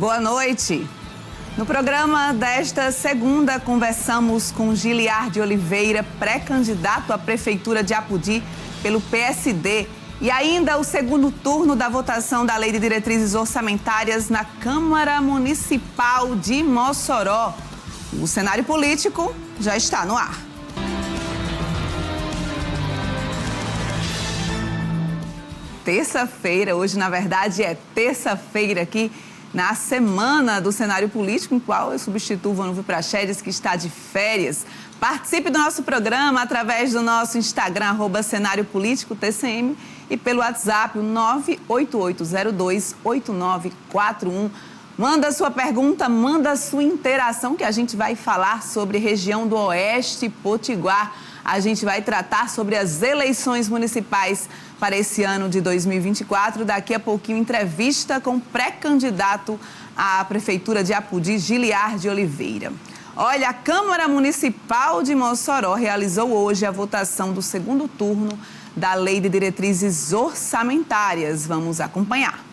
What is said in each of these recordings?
Boa noite. No programa desta segunda, conversamos com Giliar de Oliveira, pré-candidato à Prefeitura de Apodi pelo PSD. E ainda o segundo turno da votação da Lei de Diretrizes Orçamentárias na Câmara Municipal de Mossoró. O cenário político já está no ar. Terça-feira, hoje na verdade é terça-feira aqui na semana do cenário político, em qual eu substituo o Vanúvio Praxedes, que está de férias. Participe do nosso programa através do nosso Instagram, @cenáriopolítico_TCM, e pelo WhatsApp, o 988028941. Manda sua pergunta, manda sua interação, que a gente vai falar sobre região do Oeste Potiguar. A gente vai tratar sobre as eleições municipais para esse ano de 2024. Daqui a pouquinho, entrevista com o pré-candidato à Prefeitura de Apodi, Giliar de Oliveira. Olha, a Câmara Municipal de Mossoró realizou hoje a votação do segundo turno da Lei de Diretrizes Orçamentárias. Vamos acompanhar.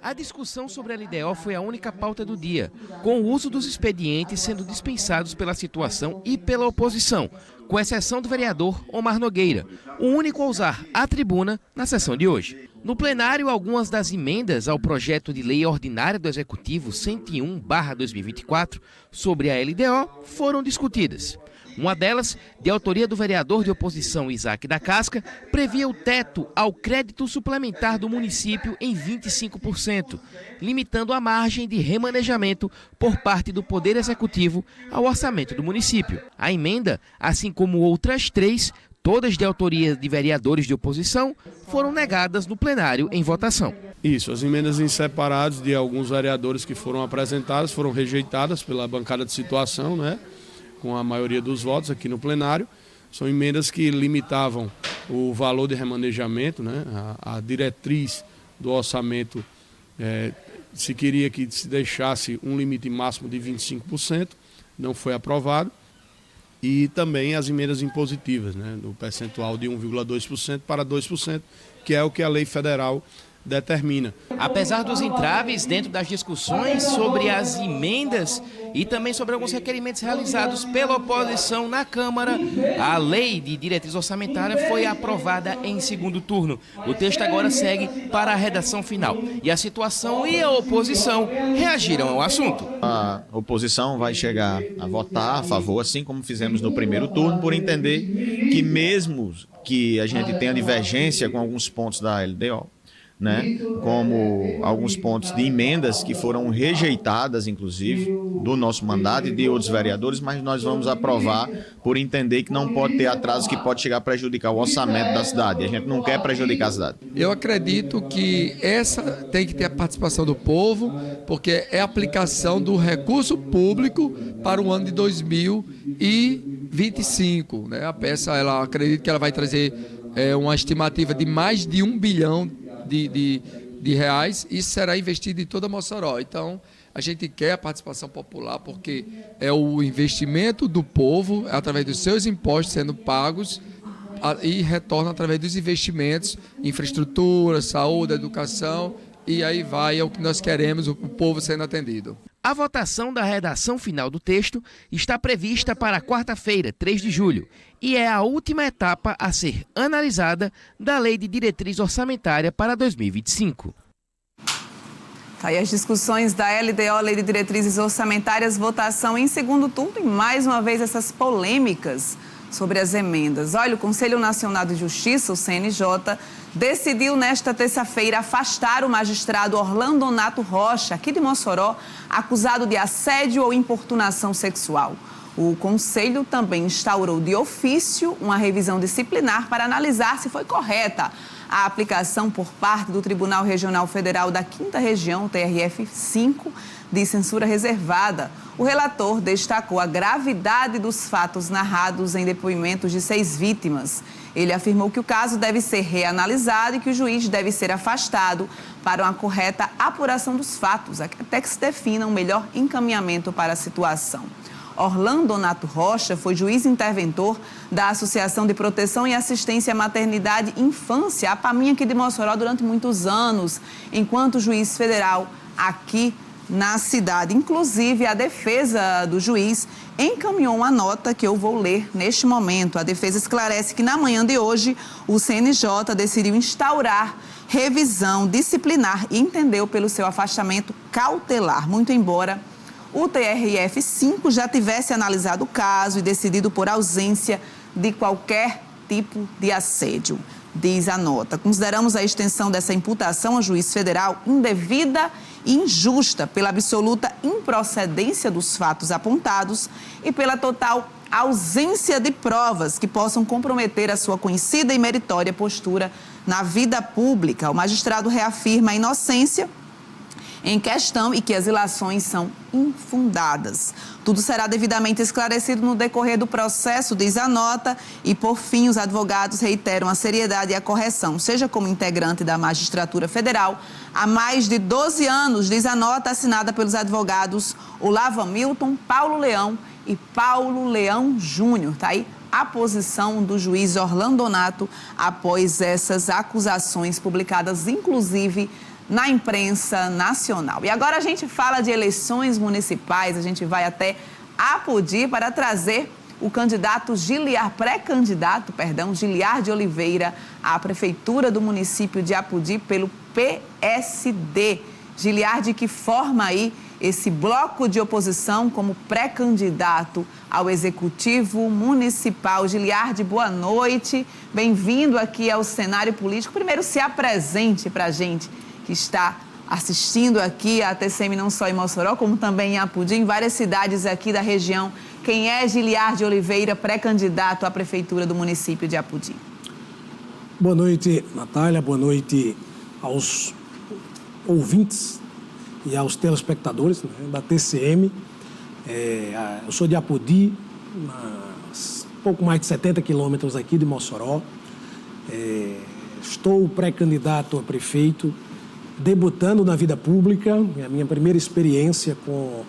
A discussão sobre a LDO foi a única pauta do dia, com o uso dos expedientes sendo dispensados pela situação e pela oposição, com exceção do vereador Omar Nogueira, o único a usar a tribuna na sessão de hoje. No plenário, algumas das emendas ao projeto de lei ordinária do Executivo 101/2024 sobre a LDO foram discutidas. Uma delas, de autoria do vereador de oposição Isaac da Casca, previa o teto ao crédito suplementar do município em 25%, limitando a margem de remanejamento por parte do Poder Executivo ao orçamento do município. A emenda, assim como outras três, todas de autoria de vereadores de oposição, foram negadas no plenário em votação. Isso, as emendas em separados de alguns vereadores que foram apresentadas foram rejeitadas pela bancada de situação, né? Com a maioria dos votos aqui no plenário. São emendas que limitavam o valor de remanejamento, né? A diretriz do orçamento, se queria que se deixasse um limite máximo de 25%, não foi aprovado. E também as emendas impositivas, né? Do percentual de 1,2% para 2%, que é o que a lei federal determina. Apesar dos entraves dentro das discussões sobre as emendas e também sobre alguns requerimentos realizados pela oposição na Câmara, a Lei de Diretriz Orçamentária foi aprovada em segundo turno. O texto agora segue para a redação final. E a situação e a oposição reagiram ao assunto. A oposição vai chegar a votar a favor, assim como fizemos no primeiro turno, por entender que mesmo que a gente tenha divergência com alguns pontos da LDO, né, como alguns pontos de emendas que foram rejeitadas, inclusive, do nosso mandato e de outros vereadores, mas nós vamos aprovar por entender que não pode ter atraso que pode chegar a prejudicar o orçamento da cidade. A gente não quer prejudicar a cidade. Eu acredito que essa tem que ter a participação do povo, porque é a aplicação do recurso público para o ano de 2025. Né? A peça, ela acredito que ela vai trazer uma estimativa de mais de 1 bilhão de reais, e será investido em toda Mossoró. Então, a gente quer a participação popular porque é o investimento do povo, através dos seus impostos sendo pagos, e retorna através dos investimentos, infraestrutura, saúde, educação, e aí vai, é o que nós queremos, o povo sendo atendido. A votação da redação final do texto está prevista para quarta-feira, 3 de julho, e é a última etapa a ser analisada da Lei de Diretriz Orçamentária para 2025. Tá aí as discussões da LDO, Lei de Diretrizes Orçamentárias, votação em segundo turno e mais uma vez essas polêmicas sobre as emendas. Olha, o Conselho Nacional de Justiça, o CNJ, decidiu nesta terça-feira afastar o magistrado Orlando Nato Rocha, aqui de Mossoró, acusado de assédio ou importunação sexual. O Conselho também instaurou de ofício uma revisão disciplinar para analisar se foi correta a aplicação por parte do Tribunal Regional Federal da 5ª Região, TRF5, de censura reservada. O relator destacou a gravidade dos fatos narrados em depoimentos de 6 vítimas. Ele afirmou que o caso deve ser reanalisado e que o juiz deve ser afastado para uma correta apuração dos fatos, até que se defina um melhor encaminhamento para a situação. Orlando Nato Rocha foi juiz interventor da Associação de Proteção e Assistência à Maternidade e Infância, a APAMIN, aqui de Mossoró, durante muitos anos, enquanto juiz federal aqui na cidade. Inclusive, a defesa do juiz encaminhou uma nota que eu vou ler neste momento. A defesa esclarece que na manhã de hoje o CNJ decidiu instaurar revisão disciplinar e entendeu pelo seu afastamento cautelar, muito embora o TRF-5 já tivesse analisado o caso e decidido por ausência de qualquer tipo de assédio. Diz a nota: consideramos a extensão dessa imputação ao juiz federal indevida e injusta pela absoluta improcedência dos fatos apontados e pela total ausência de provas que possam comprometer a sua conhecida e meritória postura na vida pública. O magistrado reafirma a inocência em questão e que as ilações são infundadas. Tudo será devidamente esclarecido no decorrer do processo, diz a nota, e, por fim, os advogados reiteram a seriedade e a correção, seja como integrante da magistratura federal, há mais de 12 anos, diz a nota, assinada pelos advogados Olavo Hamilton, Paulo Leão e Paulo Leão Júnior. Está aí a posição do juiz Orlando Donato após essas acusações publicadas, inclusive, na imprensa nacional. E agora a gente fala de eleições municipais, a gente vai até Apodi para trazer o candidato pré-candidato Giliar de Oliveira à prefeitura do município de Apodi pelo PSD. Giliar, que forma aí esse bloco de oposição como pré-candidato ao Executivo Municipal. Giliar, boa noite, bem-vindo aqui ao cenário político. Primeiro, se apresente para a gente que está assistindo aqui a TCM não só em Mossoró, como também em Apodi, em várias cidades aqui da região. Quem é Giliar de Oliveira, pré-candidato à prefeitura do município de Apodi? Boa noite, Natália. Boa noite aos ouvintes e aos telespectadores, né, da TCM. Eu sou de Apodi, pouco mais de 70 quilômetros aqui de Mossoró. Estou pré-candidato a prefeito, debutando na vida pública, é a minha primeira experiência com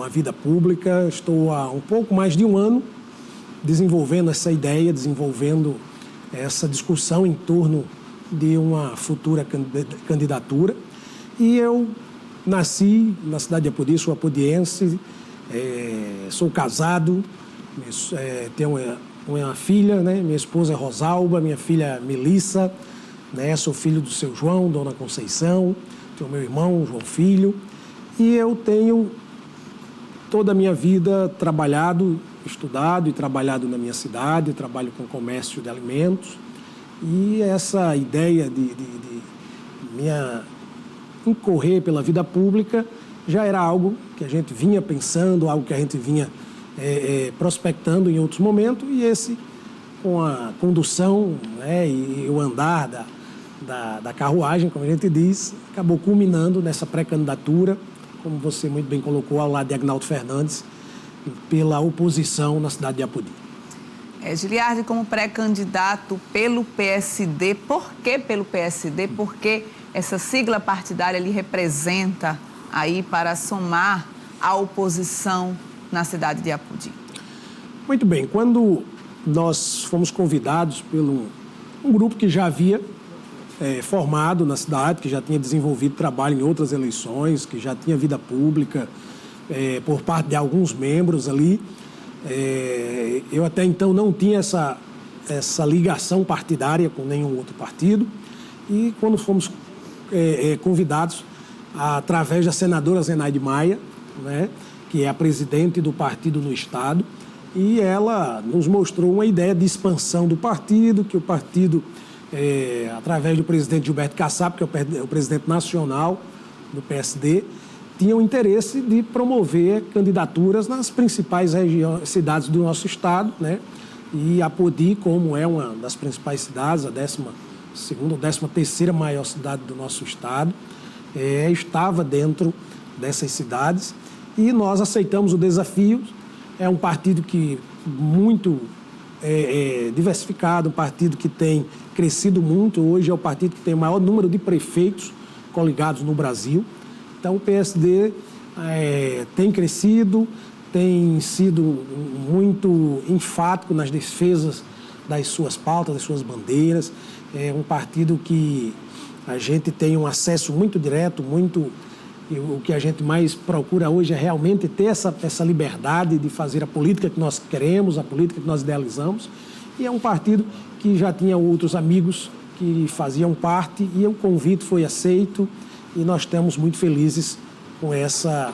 a vida pública. Estou há um pouco mais de um ano desenvolvendo essa ideia, desenvolvendo essa discussão em torno de uma futura candidatura. E eu nasci na cidade de Apodi, sou apodiense, sou casado, tenho uma filha, né? Minha esposa é Rosalba, minha filha Melissa, né? Sou filho do seu João, Dona Conceição, tenho meu irmão, João Filho, e eu tenho toda a minha vida trabalhado, estudado e trabalhado na minha cidade, trabalho com comércio de alimentos, e essa ideia de minha incorrer pela vida pública já era algo que a gente vinha pensando, algo que a gente vinha prospectando em outros momentos, e esse, com a condução, né, e o andar da carruagem, como a gente diz, acabou culminando nessa pré-candidatura, como você muito bem colocou, ao lado de Agnaldo Fernandes, pela oposição na cidade de Apodi. Giliar, como pré-candidato pelo PSD, por que pelo PSD? Porque essa sigla partidária ele representa aí para somar a oposição na cidade de Apodi? Muito bem, quando nós fomos convidados pelo um grupo que já havia formado na cidade, que já tinha desenvolvido trabalho em outras eleições, que já tinha vida pública por parte de alguns membros ali, eu até então não tinha essa ligação partidária com nenhum outro partido, e quando fomos convidados através da senadora Zenaide Maia, né, que é a presidente do partido no estado, e ela nos mostrou uma ideia de expansão do partido, que o partido, através do presidente Gilberto Kassab, que é o presidente nacional do PSD, tinha o interesse de promover candidaturas nas principais cidades do nosso estado, né? E Apodi, como é uma das principais cidades, a 12ª ou 13ª maior cidade do nosso estado, estava dentro dessas cidades, e nós aceitamos o desafio. É um partido que muito diversificado, um partido que tem crescido muito. Hoje é o partido que tem o maior número de prefeitos coligados no Brasil. Então o PSD tem crescido, tem sido muito enfático nas defesas das suas pautas, das suas bandeiras. É um partido que a gente tem um acesso muito direto, muito E o que a gente mais procura hoje é realmente ter essa liberdade de fazer a política que nós queremos, a política que nós idealizamos. E é um partido que já tinha outros amigos que faziam parte e o convite foi aceito e nós estamos muito felizes com essa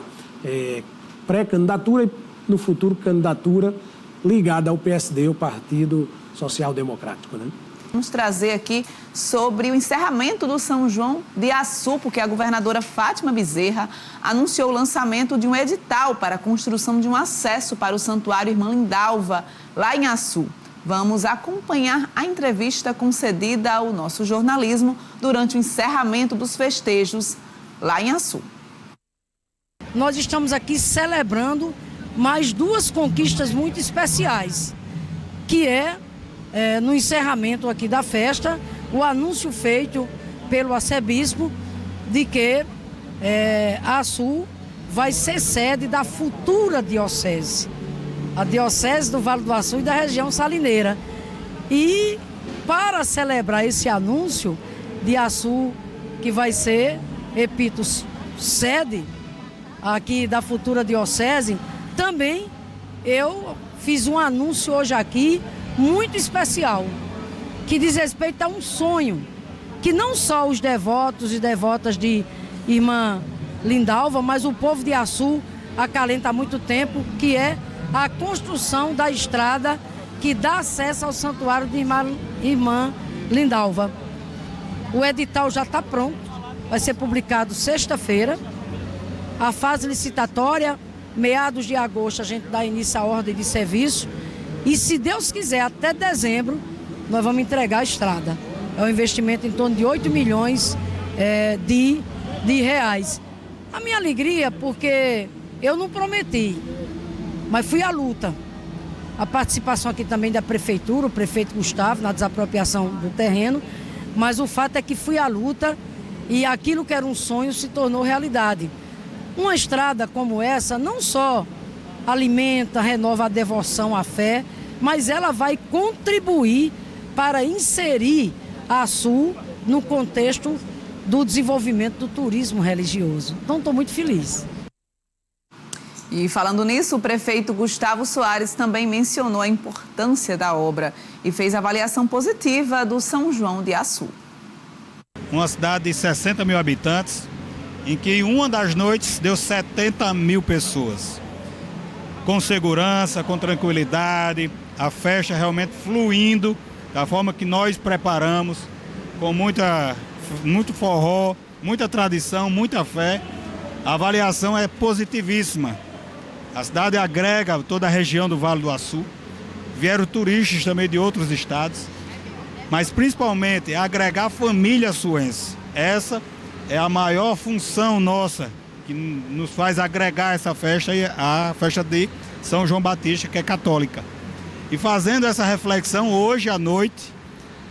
pré-candidatura e, no futuro, candidatura ligada ao PSD, o Partido Social Democrático, né? Vamos trazer aqui sobre o encerramento do São João de Açu, porque a governadora Fátima Bezerra anunciou o lançamento de um edital para a construção de um acesso para o Santuário Irmã Lindalva, lá em Açu. Vamos acompanhar a entrevista concedida ao nosso jornalismo durante o encerramento dos festejos lá em Açu. Nós estamos aqui celebrando mais duas conquistas muito especiais, que no encerramento aqui da festa, o anúncio feito pelo arcebispo de que Açu vai ser sede da futura diocese, a diocese do Vale do Açu e da região salineira. E para celebrar esse anúncio de Açu, que vai ser, repito, sede aqui da futura diocese, também eu fiz um anúncio hoje aqui muito especial, que diz respeito a um sonho que não só os devotos e devotas de Irmã Lindalva, mas o povo de Açu acalenta há muito tempo, que é a construção da estrada que dá acesso ao santuário de Irmã Lindalva. O edital já está pronto, vai ser publicado sexta-feira. A fase licitatória, meados de agosto, a gente dá início à ordem de serviço. E se Deus quiser, até dezembro, nós vamos entregar a estrada. É um investimento em torno de 8 milhões de reais. A minha alegria, porque eu não prometi, mas fui à luta. A participação aqui também da prefeitura, o prefeito Gustavo, na desapropriação do terreno, mas o fato é que fui à luta e aquilo que era um sonho se tornou realidade. Uma estrada como essa não só alimenta, renova a devoção à fé, mas ela vai contribuir para inserir a Açu no contexto do desenvolvimento do turismo religioso. Então, estou muito feliz. E falando nisso, o prefeito Gustavo Soares também mencionou a importância da obra e fez avaliação positiva do São João de Açu. Uma cidade de 60 mil habitantes, em que uma das noites deu 70 mil pessoas. Com segurança, com tranquilidade, a festa realmente fluindo da forma que nós preparamos, com muito forró, muita tradição, muita fé. A avaliação é positivíssima. A cidade agrega toda a região do Vale do Açu. Vieram turistas também de outros estados, mas principalmente agregar a família açuense. Essa é a maior função nossa, que nos faz agregar essa festa, a festa de São João Batista, que é católica. E fazendo essa reflexão, hoje à noite,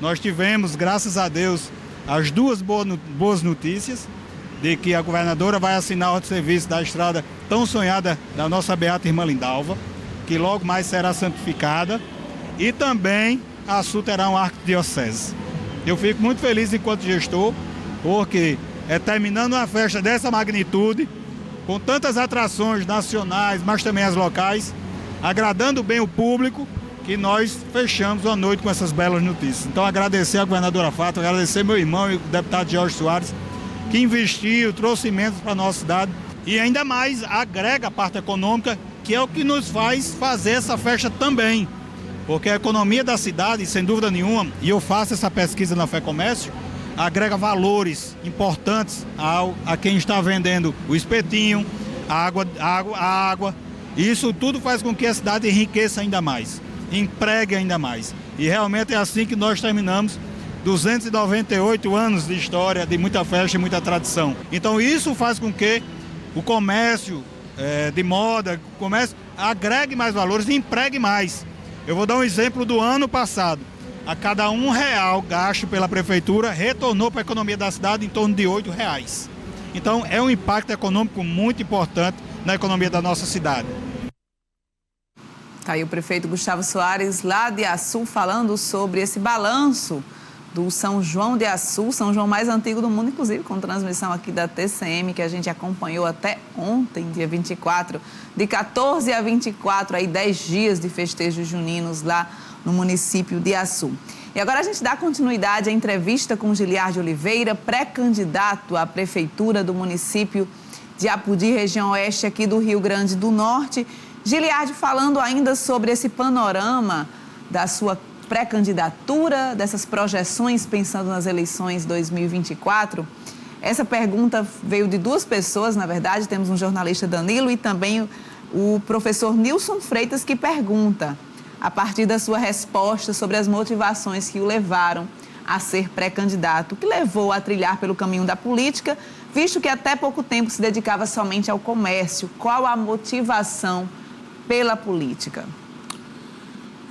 nós tivemos, graças a Deus, as duas boas notícias, de que a governadora vai assinar a ordem de serviço da estrada tão sonhada da nossa beata Irmã Lindalva, que logo mais será santificada, e também a Açu terá um arquidiocese. Eu fico muito feliz enquanto gestor, porque terminando uma festa dessa magnitude, com tantas atrações nacionais, mas também as locais, agradando bem o público, que nós fechamos a noite com essas belas notícias. Então, agradecer a governadora Fátima, agradecer meu irmão e o deputado Jorge Soares, que investiu, trouxe emendas para a nossa cidade e ainda mais agrega a parte econômica, que é o que nos faz fazer essa festa também. Porque a economia da cidade, sem dúvida nenhuma, e eu faço essa pesquisa na FEComércio, agrega valores importantes a quem está vendendo o espetinho, a água. Isso tudo faz com que a cidade enriqueça ainda mais, empregue ainda mais. E realmente é assim que nós terminamos 298 anos de história, de muita festa e muita tradição. Então isso faz com que o comércio de moda, o comércio agregue mais valores e empregue mais. Eu vou dar um exemplo do ano passado. A cada R$1 gasto pela prefeitura, retornou para a economia da cidade em torno de R$8. Então é um impacto econômico muito importante na economia da nossa cidade. Tá aí o prefeito Gustavo Soares, lá de Açu, falando sobre esse balanço do São João de Açu, São João mais antigo do mundo, inclusive com transmissão aqui da TCM, que a gente acompanhou até ontem, dia 24, de 14 a 24, aí 10 dias de festejos juninos lá no município de Açu. E agora a gente dá continuidade à entrevista com Giliardi Oliveira, pré-candidato à prefeitura do município de Apudi, região oeste aqui do Rio Grande do Norte. Giliardi falando ainda sobre esse panorama da sua pré-candidatura, dessas projeções pensando nas eleições 2024. Essa pergunta veio de duas pessoas, na verdade, temos um jornalista Danilo e também o professor Nilson Freitas, que pergunta, a partir da sua resposta sobre as motivações que o levaram a ser pré-candidato, que levou a trilhar pelo caminho da política, visto que até pouco tempo se dedicava somente ao comércio. Qual a motivação pela política?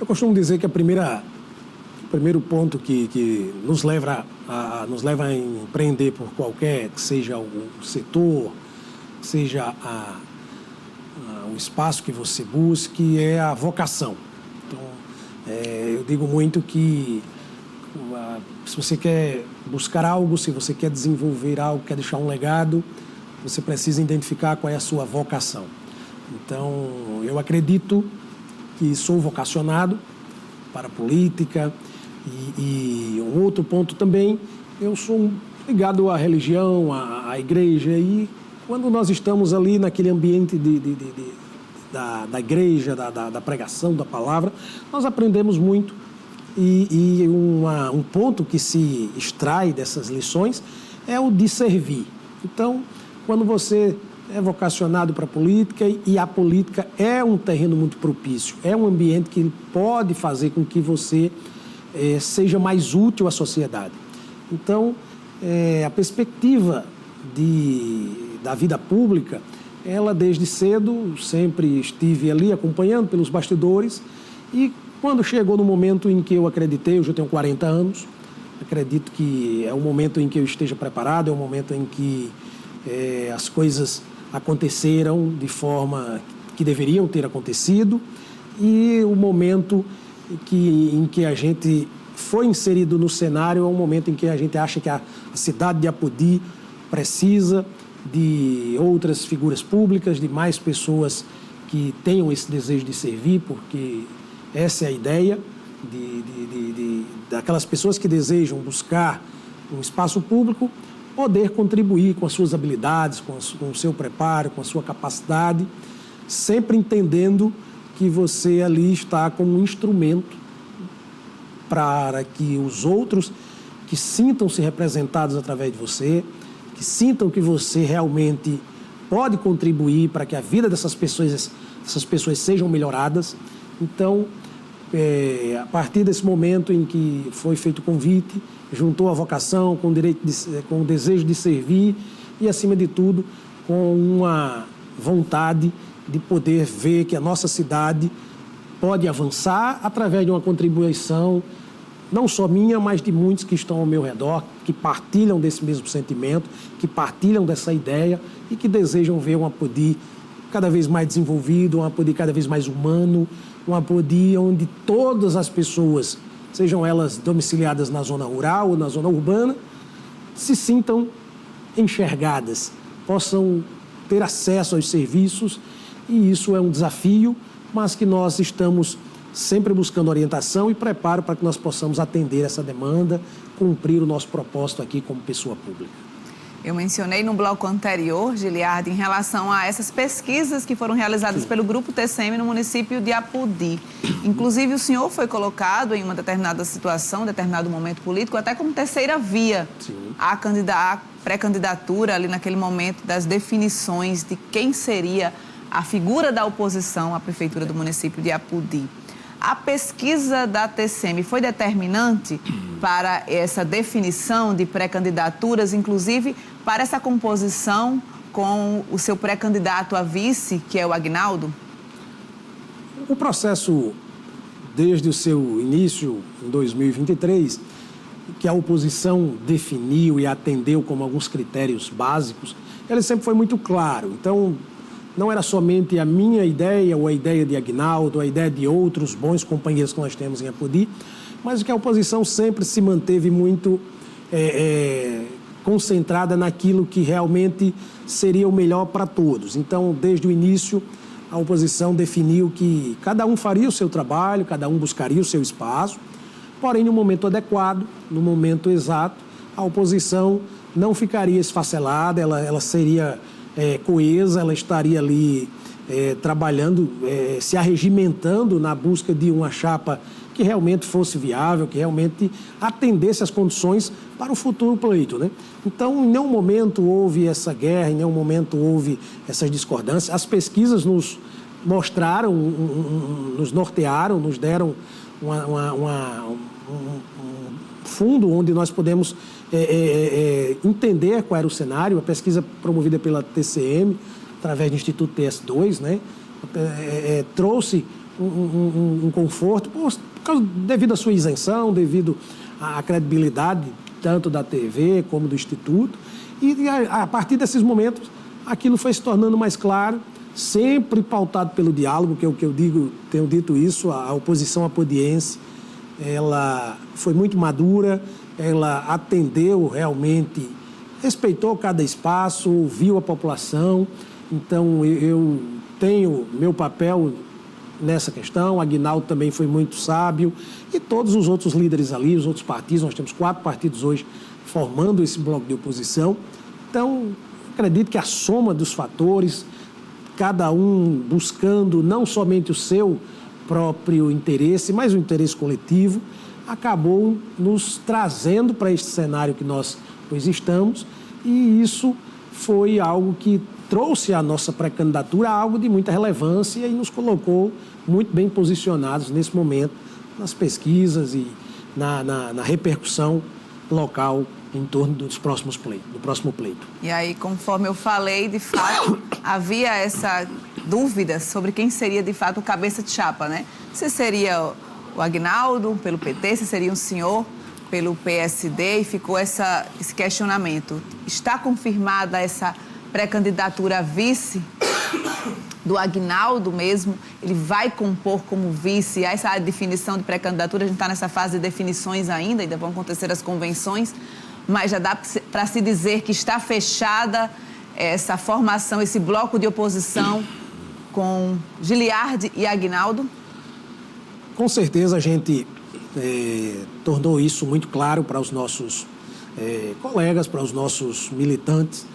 Eu costumo dizer que o primeiro ponto que nos leva a empreender por qualquer que seja o setor, seja o espaço que você busque, é a vocação. Então, eu digo muito que se você quer buscar algo, se você quer desenvolver algo, quer deixar um legado, você precisa identificar qual é a sua vocação. Então, eu acredito que sou vocacionado para a política e um outro ponto também, eu sou ligado à religião, à igreja, e quando nós estamos ali naquele ambiente da igreja, da pregação, da palavra, nós aprendemos muito e um ponto que se extrai dessas lições é o de servir. Então, quando você é vocacionado para a política, e a política é um terreno muito propício, é um ambiente que pode fazer com que você seja mais útil à sociedade. Então, a perspectiva da vida pública, ela desde cedo sempre estive ali acompanhando pelos bastidores, e quando chegou no momento em que eu acreditei, eu já tenho 40 anos, acredito que é o momento em que eu esteja preparado, é o momento em que as coisas aconteceram de forma que deveriam ter acontecido, e o momento em que a gente foi inserido no cenário é um momento em que a gente acha que a cidade de Apudi precisa de outras figuras públicas, de mais pessoas que tenham esse desejo de servir, porque essa é a ideia daquelas pessoas que desejam buscar um espaço público, poder contribuir com as suas habilidades, com o seu preparo, com a sua capacidade, sempre entendendo que você ali está como um instrumento para que os outros que sintam-se representados através de você, que sintam que você realmente pode contribuir para que a vida dessas pessoas sejam melhoradas. Então, a partir desse momento em que foi feito o convite, juntou a vocação com o desejo de servir e, acima de tudo, com uma vontade de poder ver que a nossa cidade pode avançar através de uma contribuição, não só minha, mas de muitos que estão ao meu redor, que partilham desse mesmo sentimento, que partilham dessa ideia e que desejam ver um Apudi cada vez mais desenvolvido, um Apudi cada vez mais humano, um Apudi onde todas as pessoas, sejam elas domiciliadas na zona rural ou na zona urbana, se sintam enxergadas, possam ter acesso aos serviços, e isso é um desafio, mas que nós estamos sempre buscando orientação e preparo para que nós possamos atender essa demanda, cumprir o nosso propósito aqui como pessoa pública. Eu mencionei no bloco anterior, Giliardi, em relação a essas pesquisas que foram realizadas pelo Grupo TCM no município de Apudi. Inclusive, o senhor foi colocado em uma determinada situação, determinado momento político, até como terceira via à pré-candidatura, ali naquele momento das definições de quem seria a figura da oposição à prefeitura do município de Apudi. A pesquisa da TCM foi determinante para essa definição de pré-candidaturas, inclusive para essa composição com o seu pré-candidato a vice, que é o Aguinaldo? O processo, desde o seu início, em 2023, que a oposição definiu e atendeu como alguns critérios básicos, ele sempre foi muito claro. Então, não era somente a minha ideia ou a ideia de Aguinaldo, a ideia de outros bons companheiros que nós temos em Apudi, mas que a oposição sempre se manteve muito concentrada naquilo que realmente seria o melhor para todos. Então, desde o início, a oposição definiu que cada um faria o seu trabalho, cada um buscaria o seu espaço, porém, no momento adequado, no momento exato, a oposição não ficaria esfacelada, ela seria coesa, ela estaria ali trabalhando, se arregimentando na busca de uma chapa que realmente fosse viável, que realmente atendesse às condições para o futuro pleito, né? Então, em nenhum momento houve essa guerra, em nenhum momento houve essas discordâncias. As pesquisas nos mostraram, nos nortearam, nos deram um fundo onde nós podemos entender qual era o cenário. A pesquisa promovida pela TCM, através do Instituto TS2, né, trouxe um conforto, devido à sua isenção, devido à credibilidade tanto da TV como do Instituto. E a partir desses momentos, aquilo foi se tornando mais claro, sempre pautado pelo diálogo, que é o que eu digo, tenho dito isso, a oposição apodiense, ela foi muito madura, ela atendeu realmente, respeitou cada espaço, ouviu a população. Então, eu tenho meu papel nessa questão, Aguinaldo também foi muito sábio, e todos os outros líderes ali, os outros partidos, nós temos 4 partidos hoje formando esse bloco de oposição. Então, acredito que a soma dos fatores, cada um buscando não somente o seu próprio interesse, mas o interesse coletivo, acabou nos trazendo para este cenário que nós hoje estamos, e isso foi algo que trouxe a nossa pré-candidatura a algo de muita relevância e nos colocou muito bem posicionados nesse momento nas pesquisas e na repercussão local em torno do próximo pleito. E aí, conforme eu falei, de fato, havia essa dúvida sobre quem seria, de fato, o cabeça de chapa, né? Se seria o Aguinaldo, pelo PT, se seria o senhor, pelo PSD, e ficou esse questionamento. Está confirmada essa pré-candidatura a vice do Aguinaldo mesmo? Ele vai compor como vice? Essa definição de pré-candidatura, a gente está nessa fase de definições ainda vão acontecer as convenções, mas já dá para se dizer que está fechada essa formação, esse bloco de oposição com Giliardi e Aguinaldo? Com certeza a gente tornou isso muito claro para os nossos colegas, para os nossos militantes.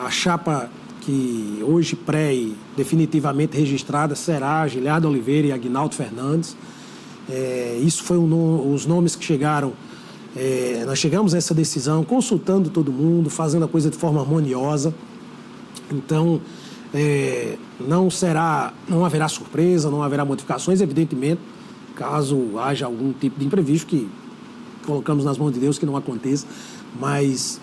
A chapa que hoje e definitivamente registrada será Giliardi Oliveira e Aguinaldo Fernandes. Isso foi os nomes que chegaram. Nós chegamos a essa decisão consultando todo mundo, fazendo a coisa de forma harmoniosa. Então, não haverá surpresa, não haverá modificações, evidentemente, caso haja algum tipo de imprevisto que colocamos nas mãos de Deus que não aconteça, mas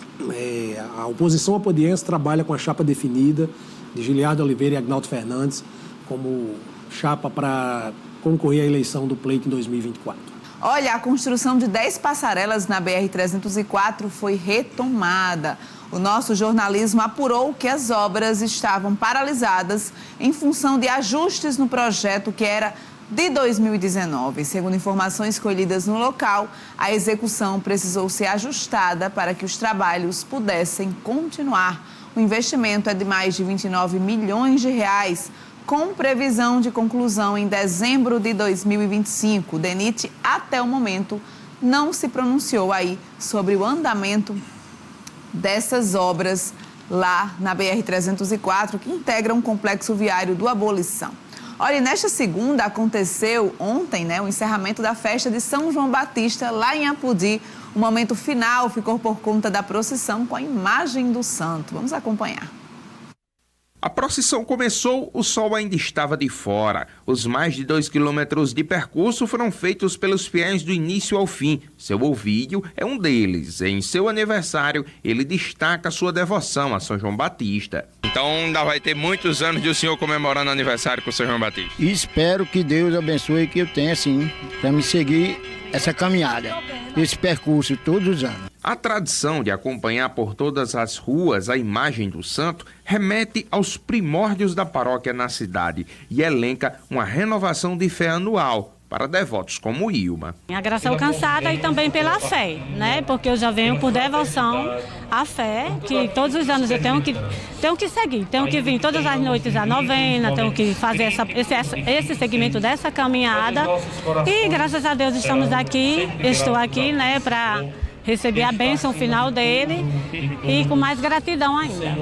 a oposição apodiense trabalha com a chapa definida de Giliardi Oliveira e Aguinaldo Fernandes como chapa para concorrer à eleição do pleito em 2024. Olha, a construção de 10 passarelas na BR-304 foi retomada. O nosso jornalismo apurou que as obras estavam paralisadas em função de ajustes no projeto que era de 2019. Segundo informações colhidas no local, a execução precisou ser ajustada para que os trabalhos pudessem continuar. O investimento é de mais de 29 milhões de reais, com previsão de conclusão em dezembro de 2025. O DENIT, até o momento, não se pronunciou aí sobre o andamento dessas obras lá na BR-304, que integram o complexo viário do Abolição. Olha, nesta segunda aconteceu ontem, o encerramento da festa de São João Batista lá em Apodi. O momento final ficou por conta da procissão com a imagem do santo. Vamos acompanhar. A procissão começou, o sol ainda estava de fora. Os mais de 2 quilômetros de percurso foram feitos pelos fiéis do início ao fim. Seu Ovídio é um deles. Em seu aniversário, ele destaca sua devoção a São João Batista. Então ainda vai ter muitos anos de o senhor comemorando aniversário com São João Batista. E espero que Deus abençoe que eu tenha, sim, para me seguir essa caminhada, esse percurso todos os anos. A tradição de acompanhar por todas as ruas a imagem do santo remete aos primórdios da paróquia na cidade e elenca uma renovação de fé anual, para devotos como Ilma. Agradecer alcançada e também pela fé, né? Porque eu já venho por devoção à fé, que todos os anos eu tenho que seguir, tenho que vir todas as noites à novena, tenho que fazer esse segmento dessa caminhada. E graças a Deus estamos aqui, estou aqui, né, para receber a bênção final dele e com mais gratidão ainda.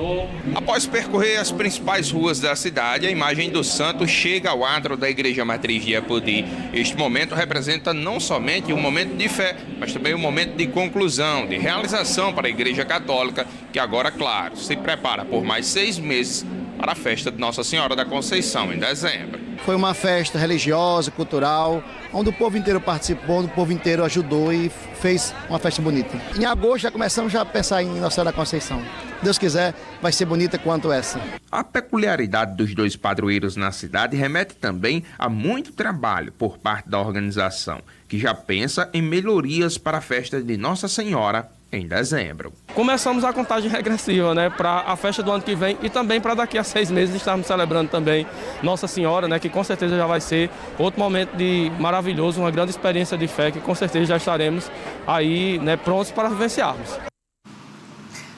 Após percorrer as principais ruas da cidade, a imagem do santo chega ao adro da Igreja Matriz de Apodi. Este momento representa não somente um momento de fé, mas também um momento de conclusão, de realização para a Igreja Católica, que agora, claro, se prepara por mais 6 meses para a festa de Nossa Senhora da Conceição, em dezembro. Foi uma festa religiosa, cultural, onde o povo inteiro participou, onde o povo inteiro ajudou e fez uma festa bonita. Em agosto já começamos a pensar em Nossa Senhora da Conceição. Deus quiser, vai ser bonita quanto essa. A peculiaridade dos 2 padroeiros na cidade remete também a muito trabalho por parte da organização, que já pensa em melhorias para a festa de Nossa Senhora em dezembro. Começamos a contagem regressiva, né, para a festa do ano que vem e também para daqui a 6 meses estarmos celebrando também Nossa Senhora, né, que com certeza já vai ser outro momento maravilhoso, uma grande experiência de fé que com certeza já estaremos aí, né, prontos para vivenciarmos.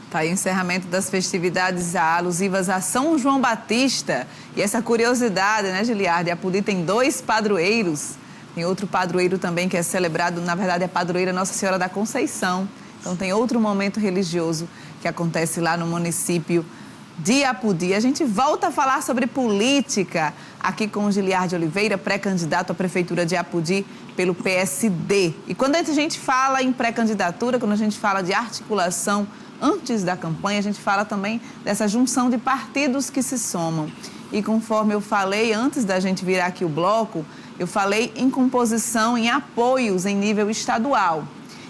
Tá aí o encerramento das festividades alusivas a São João Batista. E essa curiosidade, né, Giliardi? Apodi tem 2 padroeiros. Tem outro padroeiro também que é celebrado, na verdade é a padroeira Nossa Senhora da Conceição. Então tem outro momento religioso que acontece lá no município de Apodi. A gente volta a falar sobre política aqui com o Giliardi Oliveira, pré-candidato à Prefeitura de Apodi pelo PSD. E quando a gente fala em pré-candidatura, quando a gente fala de articulação antes da campanha, a gente fala também dessa junção de partidos que se somam. E conforme eu falei antes da gente virar aqui o bloco, eu falei em composição, em apoios em nível estadual.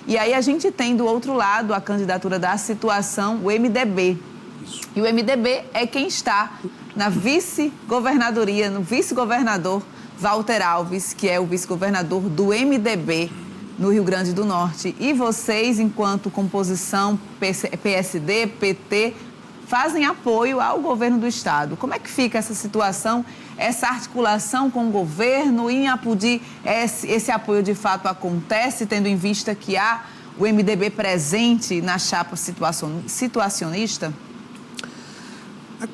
E aí a gente tem do outro lado a candidatura da situação, o MDB. Isso. E o MDB é quem está na vice-governadoria, no vice-governador Walter Alves, que é o vice-governador do MDB no Rio Grande do Norte. E vocês, enquanto composição PSD, PT, fazem apoio ao governo do estado. Como é que fica essa situação, essa articulação com o governo? Em Apodi, esse apoio de fato acontece, tendo em vista que há o MDB presente na chapa situacionista?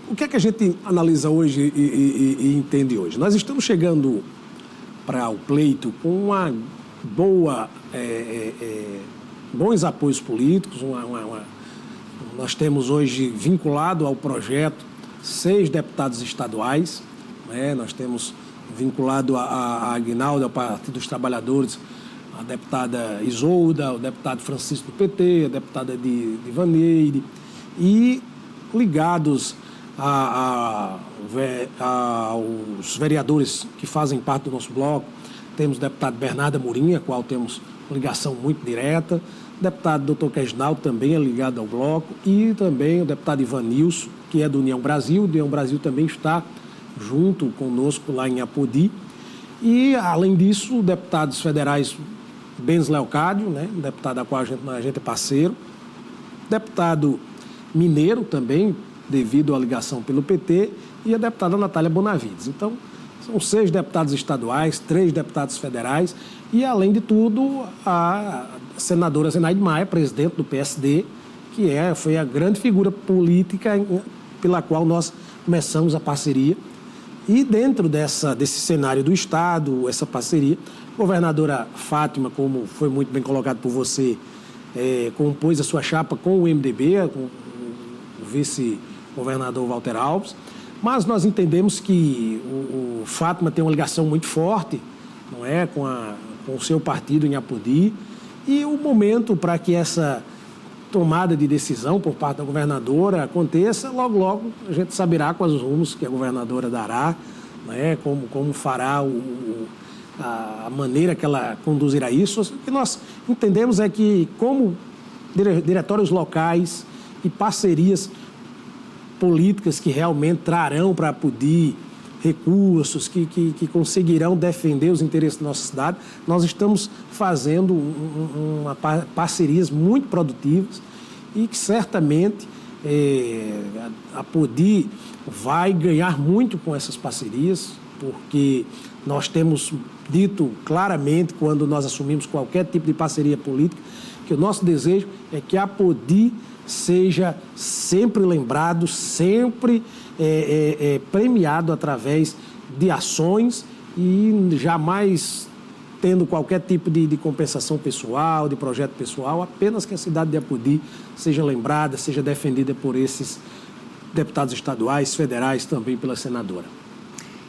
O que é que a gente analisa hoje e entende hoje? Nós estamos chegando para o pleito com uma bons apoios políticos, nós temos hoje vinculado ao projeto 6 deputados estaduais, né? Nós temos vinculado a Aguinaldo, ao Partido dos Trabalhadores, a deputada Isolda, o deputado Francisco do PT, a deputada de Vaneire, e ligados aos vereadores que fazem parte do nosso bloco, temos o deputado Bernardo Amorim, a qual temos ligação muito direta, o deputado Dr. Quesnaldo também é ligado ao bloco, e também o deputado Ivanilson, que é do União Brasil. O União Brasil também está junto conosco lá em Apodi. E, além disso, deputados federais Benz Leocádio, né, deputado da qual a gente é parceiro, deputado mineiro também, devido à ligação pelo PT, e a deputada Natália Bonavides. Então, são 6 deputados estaduais, 3 deputados federais e, além de tudo, a senadora Zenaide Maia, presidente do PSD, que foi a grande figura política pela qual nós começamos a parceria. E dentro desse cenário do Estado, essa parceria, a governadora Fátima, como foi muito bem colocado por você, compôs a sua chapa com o MDB, com o vice-governador Walter Alves. Mas nós entendemos que o Fátima tem uma ligação muito forte, não é, com o seu partido em Apodi, e o momento para que essa tomada de decisão por parte da governadora aconteça, logo a gente saberá quais os rumos que a governadora dará, não é, como fará a maneira que ela conduzirá isso. O que nós entendemos é que, como diretórios locais e parcerias políticas que realmente trarão para Apodi recursos, que conseguirão defender os interesses da nossa cidade, nós estamos fazendo parcerias muito produtivas e que certamente a Apodi vai ganhar muito com essas parcerias, porque nós temos dito claramente, quando nós assumimos qualquer tipo de parceria política, que o nosso desejo é que a Apodi seja sempre lembrado, sempre premiado através de ações e jamais tendo qualquer tipo de compensação pessoal, de projeto pessoal, apenas que a cidade de Apodi seja lembrada, seja defendida por esses deputados estaduais, federais, também pela senadora.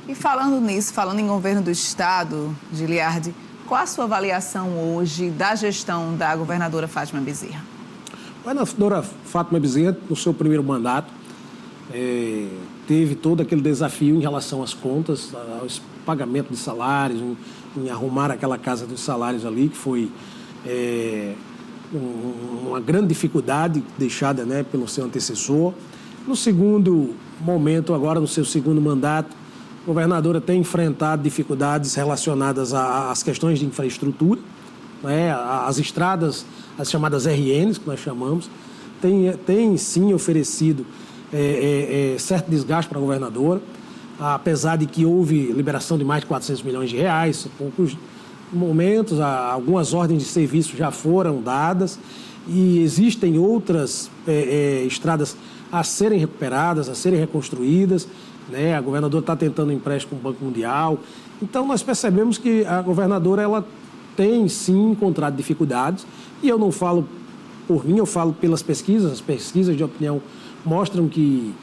E falando nisso, falando em governo do estado, Giliardi, qual a sua avaliação hoje da gestão da governadora Fátima Bezerra? A governadora Fátima Bezerra, no seu primeiro mandato, teve todo aquele desafio em relação às contas, aos pagamentos de salários, em arrumar aquela casa dos salários ali, que foi uma grande dificuldade deixada, né, pelo seu antecessor. No segundo momento, agora no seu segundo mandato, a governadora tem enfrentado dificuldades relacionadas às questões de infraestrutura, né, as estradas, as chamadas RNs, que nós chamamos, tem sim oferecido certo desgaste para a governadora, apesar de que houve liberação de mais de 400 milhões de reais, poucos momentos, algumas ordens de serviço já foram dadas e existem outras estradas a serem recuperadas, a serem reconstruídas, né? A governadora está tentando um empréstimo com o Banco Mundial. Então, nós percebemos que a governadora ela tem, sim, encontrado dificuldades, e eu não falo por mim, eu falo pelas pesquisas. As pesquisas de opinião mostram que,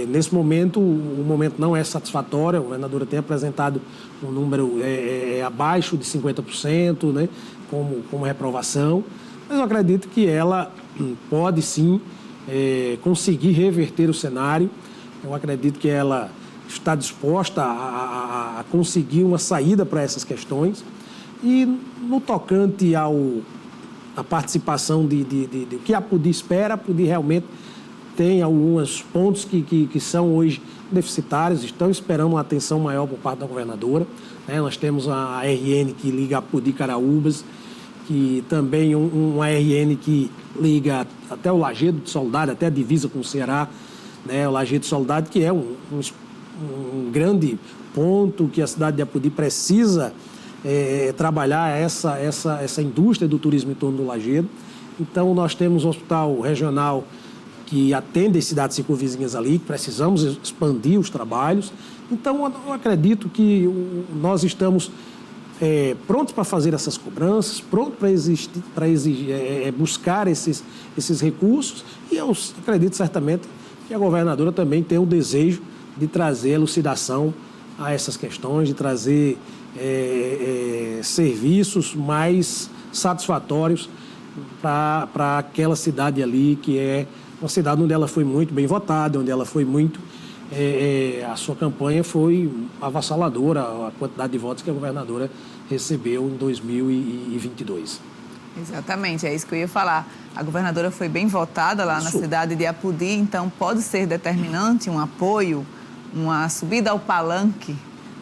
nesse momento, o momento não é satisfatório. A governadora tem apresentado um número abaixo de 50%, né, como reprovação, mas eu acredito que ela pode, sim, conseguir reverter o cenário. Eu acredito que ela está disposta a conseguir uma saída para essas questões. E no tocante à participação de que a Apodi espera, a Apodi realmente tem alguns pontos que são hoje deficitários, estão esperando uma atenção maior por parte da governadora, né? Nós temos a RN que liga a Apodi Caraúbas, que também uma RN que liga até o Lajedo de Soledade, até a divisa com o Ceará, né? O Lajedo de Soledade, que é um grande ponto que a cidade de Apodi precisa trabalhar essa indústria do turismo em torno do Lajedo. Então, nós temos um hospital regional que atende as cidades circunvizinhas ali, precisamos expandir os trabalhos. Então, eu acredito que nós estamos prontos para fazer essas cobranças, prontos para buscar esses recursos, e eu acredito certamente que a governadora também tem o desejo de trazer elucidação a essas questões, de trazer serviços mais satisfatórios para aquela cidade ali, que é uma cidade onde ela foi muito bem votada, onde ela foi muito... a sua campanha foi avassaladora, a quantidade de votos que a governadora recebeu em 2022. Exatamente, é isso que eu ia falar. A governadora foi bem votada lá na cidade de Apodi, então pode ser determinante um apoio, uma subida ao palanque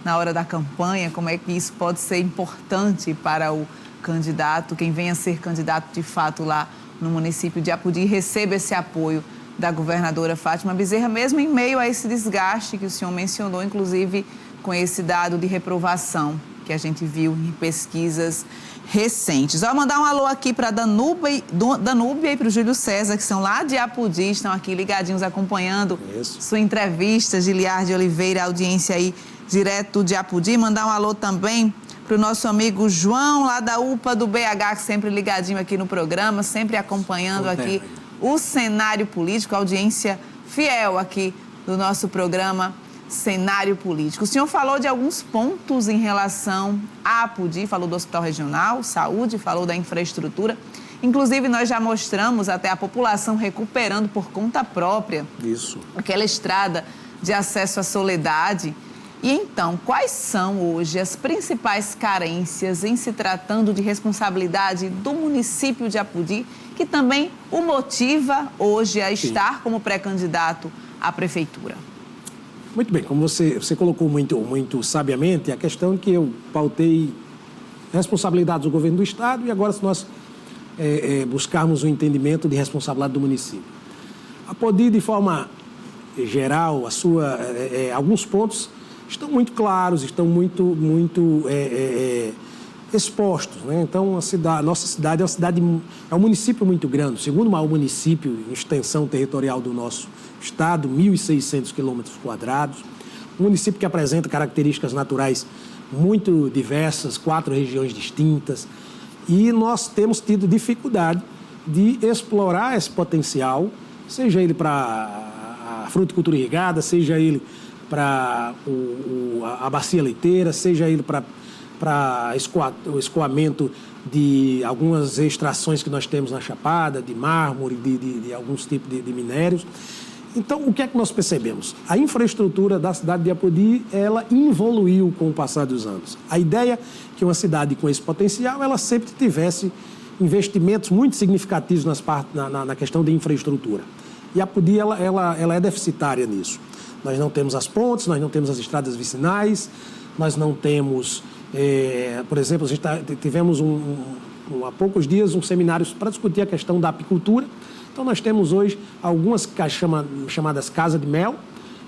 na hora da campanha. Como é que isso pode ser importante para o candidato, quem venha a ser candidato de fato lá no município de Apodi, receba esse apoio da governadora Fátima Bezerra, mesmo em meio a esse desgaste que o senhor mencionou, inclusive com esse dado de reprovação que a gente viu em pesquisas recentes. Vou mandar um alô aqui para a Danúbia e para o Júlio César, que são lá de Apodi, estão aqui ligadinhos acompanhando sua entrevista. Giliardi Oliveira, audiência aí direto de Apodi. Mandar um alô também para o nosso amigo João, lá da UPA do BH, que sempre ligadinho aqui no programa, sempre acompanhando aqui o cenário político, audiência fiel aqui do nosso programa Cenário Político. O senhor falou de alguns pontos em relação à Apodi, falou do Hospital Regional, saúde, falou da infraestrutura. Inclusive, nós já mostramos até a população recuperando por conta própria aquela estrada de acesso à Soledade. E então, quais são hoje as principais carências em se tratando de responsabilidade do município de Apodi, que também o motiva hoje a estar como pré-candidato à prefeitura? Muito bem, como você colocou muito sabiamente, a questão é que eu pautei responsabilidades do governo do Estado, e agora se nós buscarmos o entendimento de responsabilidade do município. A Apodi, de forma geral, alguns pontos estão muito claros, estão muito expostos, né? Então, nossa cidade é um município muito grande, o segundo maior município em extensão territorial do nosso estado, 1.600 quilômetros quadrados, um município que apresenta características naturais muito diversas, 4 regiões distintas, e nós temos tido dificuldade de explorar esse potencial, seja ele para a fruticultura irrigada, seja ele para a bacia leiteira, seja ele para o escoamento de algumas extrações que nós temos na Chapada, de mármore, de alguns tipos de minérios. Então, o que é que nós percebemos? A infraestrutura da cidade de Apodi, ela evoluiu com o passar dos anos. A ideia é que uma cidade com esse potencial, ela sempre tivesse investimentos muito significativos na questão de infraestrutura. E a Apodi, ela é deficitária nisso. Nós não temos as pontes, nós não temos as estradas vicinais, nós não temos, por exemplo, tivemos há poucos dias um seminário para discutir a questão da apicultura. Então, nós temos hoje algumas chamadas Casa de Mel,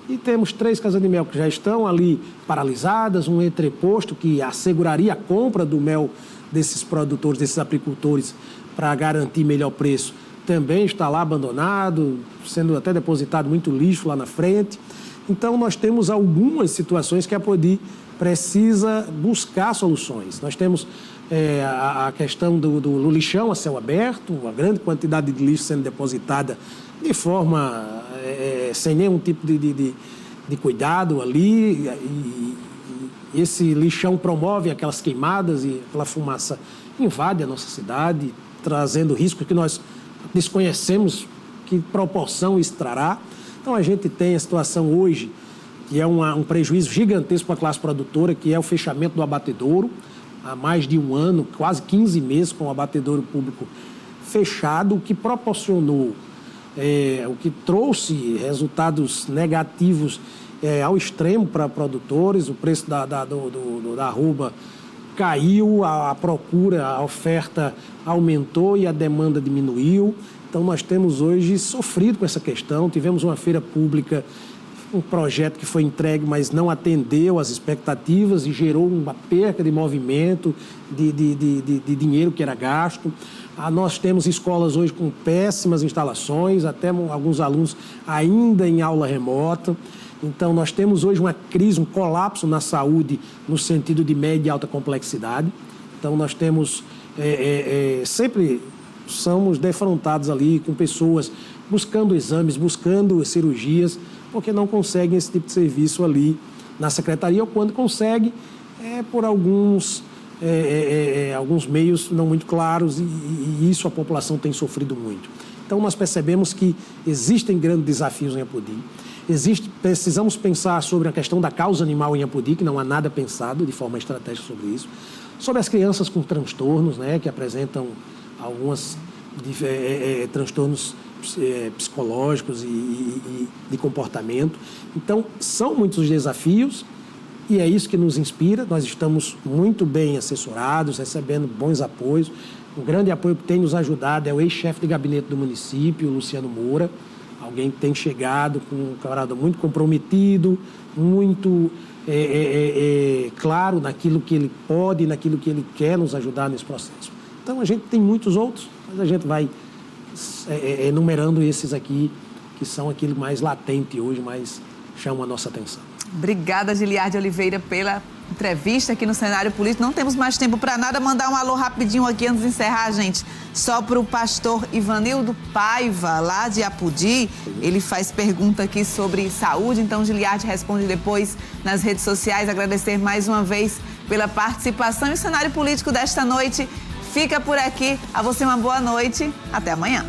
e temos 3 casas de mel que já estão ali paralisadas, um entreposto que asseguraria a compra do mel desses produtores, desses apicultores, para garantir melhor preço, também está lá abandonado, sendo até depositado muito lixo lá na frente. Então, nós temos algumas situações que a Apodi precisa buscar soluções. Nós temos a questão do lixão a céu aberto, a grande quantidade de lixo sendo depositada de forma sem nenhum tipo de cuidado ali, e esse lixão promove aquelas queimadas e aquela fumaça invade a nossa cidade, trazendo riscos que nós desconhecemos que proporção isso trará. Então, a gente tem a situação hoje que é um prejuízo gigantesco para a classe produtora, que é o fechamento do abatedouro, há mais de um ano, quase 15 meses com o abatedouro público fechado, o que proporcionou, o que trouxe resultados negativos ao extremo para produtores. O preço da arroba caiu, a procura, a oferta aumentou e a demanda diminuiu. Então, nós temos hoje sofrido com essa questão. Tivemos uma feira pública, um projeto que foi entregue, mas não atendeu às expectativas e gerou uma perca de movimento, de dinheiro que era gasto. Nós temos escolas hoje com péssimas instalações, até alguns alunos ainda em aula remota. Então, nós temos hoje uma crise, um colapso na saúde, no sentido de média e alta complexidade. Então, nós temos, sempre somos defrontados ali com pessoas buscando exames, buscando cirurgias, porque não conseguem esse tipo de serviço ali na secretaria, ou quando consegue, por alguns meios não muito claros, e isso a população tem sofrido muito. Então, nós percebemos que existem grandes desafios em Apodi. Precisamos pensar sobre a questão da causa animal em Apodi, que não há nada pensado de forma estratégica sobre isso. Sobre as crianças com transtornos, né, que apresentam alguns transtornos psicológicos e de comportamento. Então, são muitos os desafios e é isso que nos inspira. Nós estamos muito bem assessorados, recebendo bons apoios. Um grande apoio que tem nos ajudado é o ex-chefe de gabinete do município, Luciano Moura, alguém que tem chegado com um camarada muito comprometido, muito claro naquilo que ele pode, naquilo que ele quer nos ajudar nesse processo. Então, a gente tem muitos outros, mas a gente vai enumerando esses aqui, que são aquilo mais latente hoje, mais chama a nossa atenção. Obrigada, Giliardi Oliveira, pela entrevista aqui no Cenário Político. Não temos mais tempo para nada. Mandar um alô rapidinho aqui antes de encerrar, gente. Só para o pastor Ivanildo Paiva, lá de Apodi. Ele faz pergunta aqui sobre saúde, então Giliardi responde depois nas redes sociais. Agradecer mais uma vez pela participação. E o Cenário Político desta noite fica por aqui. A você uma boa noite. Até amanhã.